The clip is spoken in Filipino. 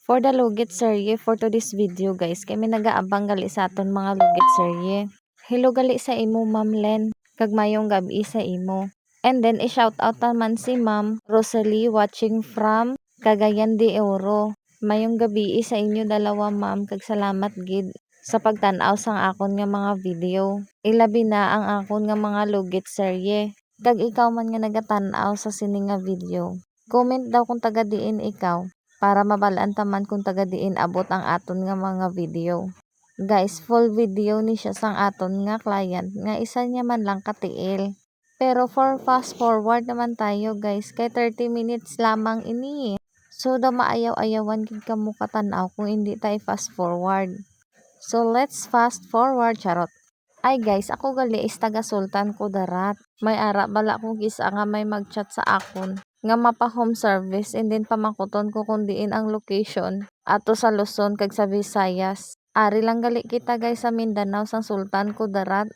For the lugit serye for today's video guys, kay may nagaabang gali sa aton mga lugit serye. Hello gali sa imo Ma'am Len, kag mayong gabi sa imo. And then i-shout out naman si Ma'am Rosalie watching from Cagayan de Oro. Mayong gabi sa inyo dalawa ma'am, kag salamat gid sa pagtan-aw sang akon nga mga video. Ilabi na ang akon nga mga lugit serye. Kag ikaw man nga nagatan-aw sa sini nga video, comment daw kung taga diin ikaw, para mabalaan taman kung taga diin abot ang aton nga mga video. Guys, full video ni siya sang aton nga client nga isa niya man lang katiil. Pero for fast forward naman tayo guys, kay 30 minutes lamang ini. So da maayaw-ayawan gid kamo katan-aw kung hindi tayo fast forward. So let's fast forward, charot. Ay guys, ako gali is taga Sultan Kudarat. May ara bala kong gisa nga may mag-chat sa akon nga mapa home service, and then pamakuton ko kung diin ang location ato sa Luzon kag sa Visayas. Ari lang gali kita guys sa Mindanao sang Sultan Kudarat.